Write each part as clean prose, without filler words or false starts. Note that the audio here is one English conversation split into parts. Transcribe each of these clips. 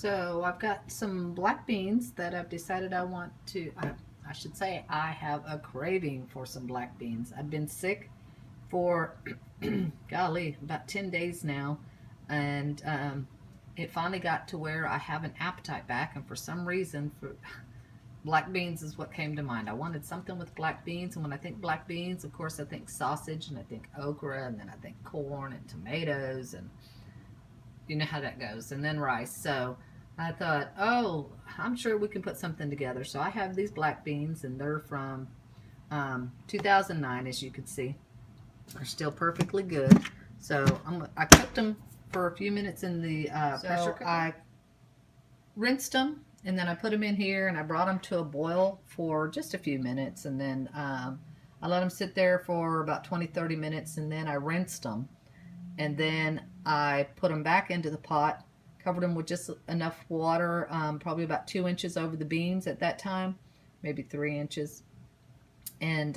So I've got some black beans that I've decided I want to, I should say I have a craving for some black beans. I've been sick for, golly, about 10 days now. And it finally got to where I have an appetite back. And for some reason, for black beans is what came to mind. I wanted something with black beans. And when I think black beans, of course, I think sausage and I think okra and then I think corn and tomatoes and you know how that goes, and then rice. So I thought, oh, I'm sure we can put something together. So I have these black beans, and they're from 2009, as you can see. They're still perfectly good. So I cooked them for a few minutes in the pressure cooker. I rinsed them, and then I put them in here, and I brought them to a boil for just a few minutes, and then I let them sit there for about 20-30 minutes, and then I rinsed them. And then I put them back into the pot, covered them with just enough water, probably about 2 inches over the beans at that time, maybe 3 inches. And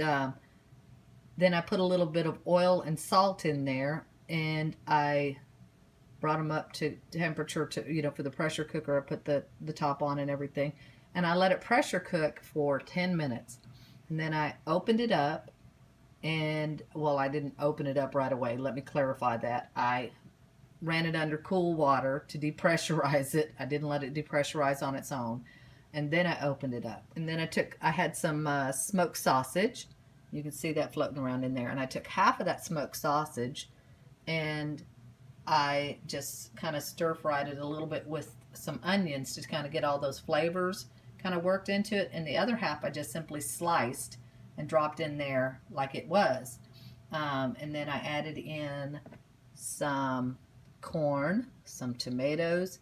then I put a little bit of oil and salt in there, and I brought them up to temperature for the pressure cooker. I put the top on and everything, and I let it pressure cook for 10 minutes. And then I opened it up. And, well, I didn't open it up right away. Let me clarify that. I ran it under cool water to depressurize it. I didn't let it depressurize on its own. And then I opened it up. And then I had some smoked sausage. You can see that floating around in there. And I took half of that smoked sausage and I just kind of stir-fried it a little bit with some onions to kind of get all those flavors kind of worked into it. And the other half I just simply sliced and dropped in there like it was. And then I added in some corn, some tomatoes,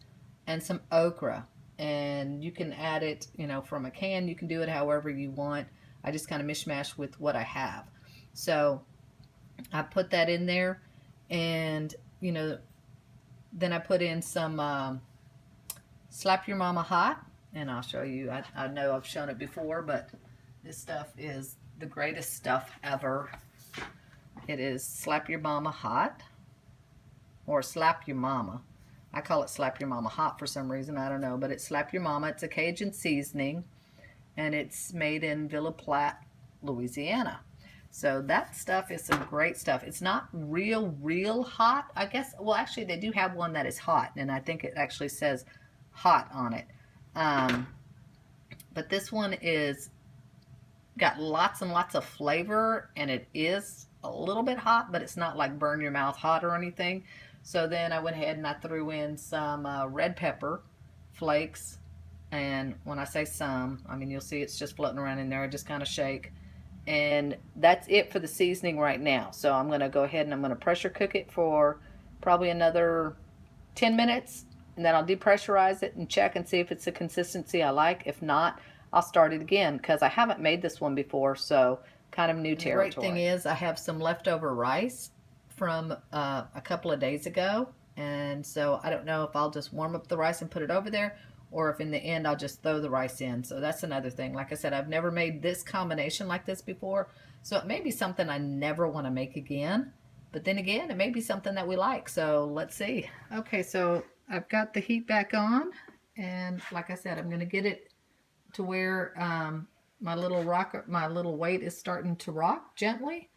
and some okra. And you can add it, from a can. You can do it however you want. I just kind of mishmash with what I have. So I put that in there, and, then I put in some Slap Your Mama Hot. And I'll show you. I know I've shown it before, but this stuff is the greatest stuff ever. It is Slap Your Mama Hot, or Slap Your Mama. I call it Slap Your Mama Hot for some reason. I don't know, but it's Slap Your Mama. It's a Cajun seasoning, and it's made in Villa Platte, Louisiana. So that stuff is some great stuff. It's not real hot, I guess. Well, actually, they do have one that is hot, and I think it actually says hot on it. But this one is got lots and lots of flavor, and it is a little bit hot, but it's not like burn your mouth hot or anything. So then I went ahead and I threw in some red pepper flakes, and when I say some, I mean you'll see it's just floating around in there. I just kind of shake, and that's it for the seasoning right now. So I'm going to go ahead and I'm going to pressure cook it for probably another 10 minutes, and then I'll depressurize it and check and see if it's the consistency I like. If not, I'll start it again, because I haven't made this one before, so kind of new territory. The great thing is I have some leftover rice from a couple of days ago, and so I don't know if I'll just warm up the rice and put it over there, or if in the end I'll just throw the rice in. So that's another thing. Like I said, I've never made this combination like this before, so it may be something I never want to make again, but then again, it may be something that we like, so let's see. Okay, so I've got the heat back on, and like I said, I'm going to get it to where my little weight is starting to rock gently,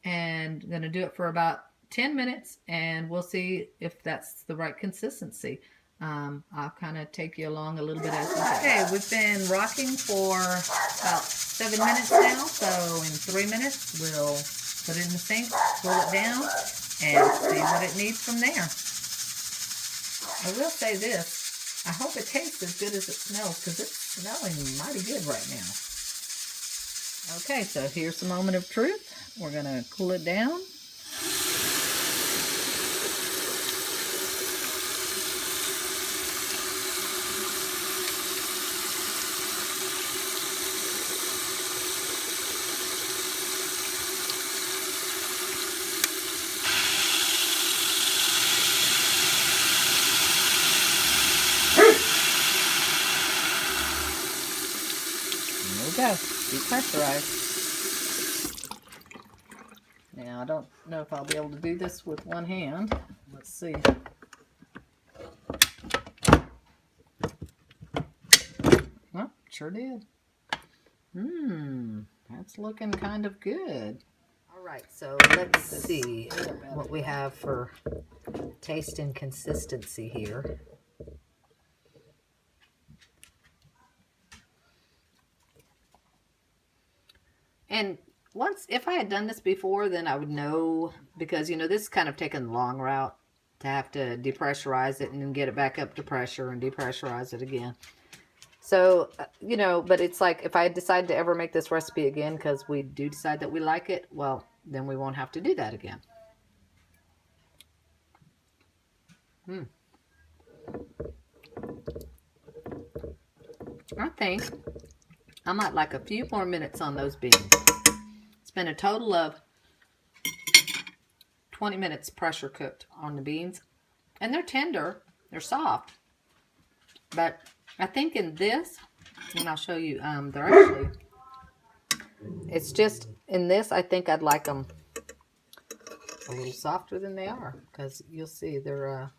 and I'm going to do it for about 10 minutes, and we'll see if that's the right consistency. I'll kind of take you along a little bit as we go. Okay, we've been rocking for about 7 minutes now, so in 3 minutes we'll put it in the sink, cool it down, and see what it needs from there. I will say this. I hope it tastes as good as it smells, because it's smelling mighty good right now. Okay, so here's the moment of truth. We're going to cool it down. Go. Depressurize. Now, I don't know if I'll be able to do this with one hand. Let's see. sure did. That's looking kind of good. All right, so let's see what we have for taste and consistency here. And if I had done this before, then I would know, because, you know, this is kind of taking the long route to have to depressurize it and then get it back up to pressure and depressurize it again. So, you know, but it's like if I decide to ever make this recipe again, because we do decide that we like it, well, then we won't have to do that again. I think I might like a few more minutes on those beans. It's been a total of 20 minutes pressure cooked on the beans. And they're tender. They're soft. But I think in this, and I'll show you, they're actually, it's just, in this, I think I'd like them a little softer than they are. Because you'll see, they're,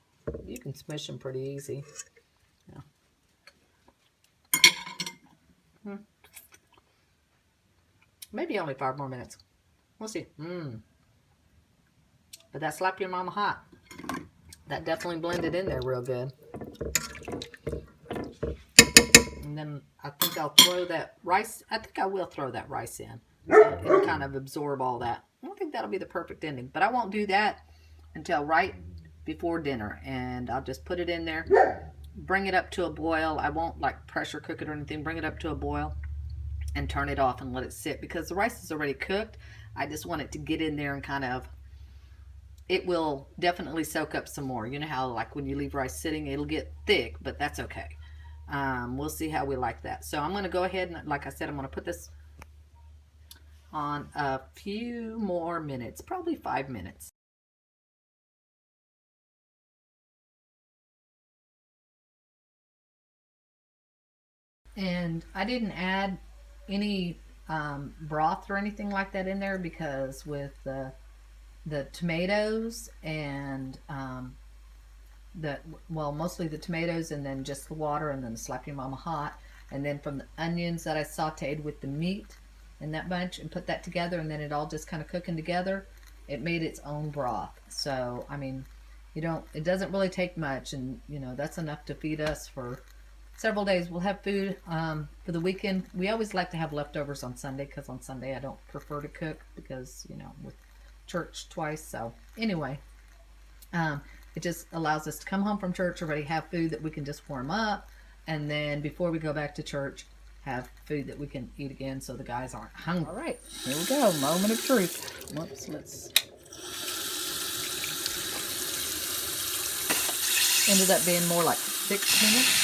you can smush them pretty easy. Yeah. Maybe only 5 more minutes. We'll see. But that Slap Your Mama Hot, that definitely blended in there real good. And then I think I'll throw that rice. I think I will throw that rice in. So it'll kind of absorb all that. I don't think that'll be the perfect ending. But I won't do that until right before dinner. And I'll just put it in there. Bring it up to a boil. I won't like pressure cook it or anything. Bring it up to a boil. And turn it off and let it sit, because the rice is already cooked. I just want it to get in there and kind of, it will definitely soak up some more. You know how like when you leave rice sitting, it'll get thick, but that's okay. We'll see how we like that. So I'm going to go ahead and, like I said, I'm going to put this on a few more minutes, probably 5 minutes. And I didn't add any broth or anything like that in there, because with the tomatoes and mostly the tomatoes, and then just the water, and then the Slap Your Mama Hot, and then from the onions that I sauteed with the meat and that bunch and put that together, and then it all just kind of cooking together, it made its own broth. So I mean, it doesn't really take much, and you know, that's enough to feed us for several days. We'll have food for the weekend. We always like to have leftovers on Sunday, because on Sunday I don't prefer to cook, because, you know, with church twice. So anyway, it just allows us to come home from church already have food that we can just warm up, and then before we go back to church, have food that we can eat again, so the guys aren't hungry. All right, here we go. Moment of truth. Whoops, let's. Ended up being more like 6 minutes.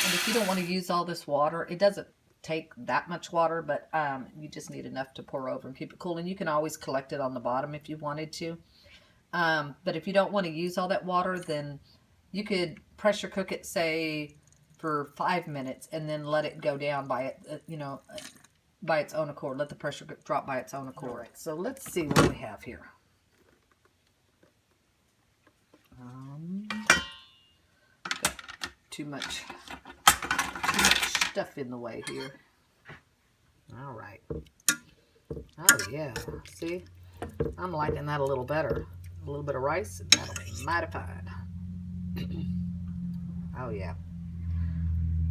And if you don't want to use all this water, it doesn't take that much water, but you just need enough to pour over and keep it cool. And you can always collect it on the bottom if you wanted to. But if you don't want to use all that water, then you could pressure cook it, say, for 5 minutes, and then let it go down by it, by its own accord. Let the pressure drop by its own accord. All right, so let's see what we have here. Too much stuff in the way here. All right. Oh yeah, see, I'm liking that a little better. A little bit of rice, and that'll be mighty fine. Oh yeah,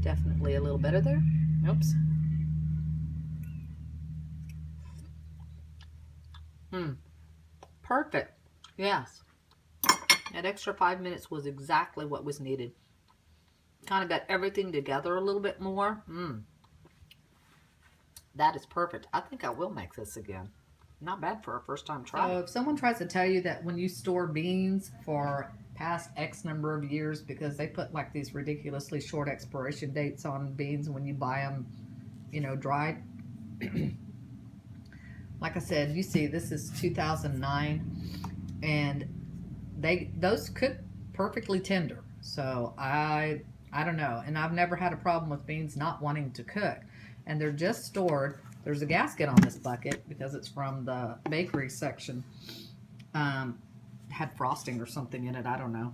definitely a little better there. Oops. Perfect. Yes, that extra 5 minutes was exactly what was needed. Kind of got everything together a little bit more. That is perfect. I think I will make this again. Not bad for a first time try. So if someone tries to tell you that when you store beans for past X number of years, because they put like these ridiculously short expiration dates on beans when you buy them, you know, dried. Like I said, you see, this is 2009, and those cook perfectly tender. So I don't know, and I've never had a problem with beans not wanting to cook, and they're just stored. There's a gasket on this bucket because it's from the bakery section. Had frosting or something in it, I don't know,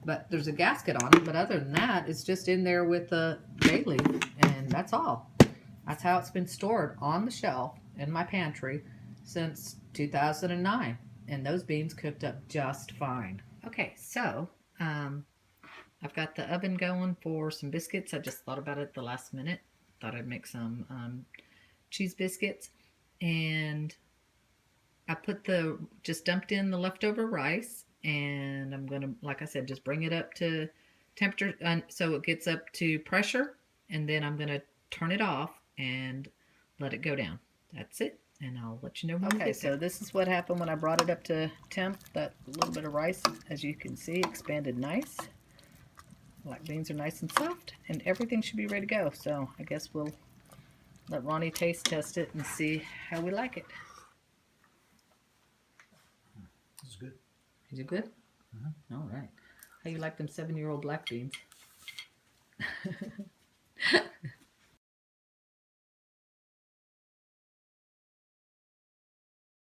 but there's a gasket on it. But other than that, it's just in there with the bay leaf, and and that's all. That's how it's been stored on the shelf in my pantry since 2009, and those beans cooked up just fine. Okay, so I've got the oven going for some biscuits. I just thought about it at the last minute. Thought I'd make some cheese biscuits, and I just dumped in the leftover rice, and I'm gonna, like I said, just bring it up to temperature, so it gets up to pressure, and then I'm gonna turn it off and let it go down. That's it, and I'll let you know when we get there. So this is what happened when I brought it up to temp. That little bit of rice, as you can see, expanded nice. Black beans are nice and soft, and everything should be ready to go. So I guess we'll let Ronnie taste test it and see how we like it. This is good. Is it good? All right. How you like them 7-year-old black beans?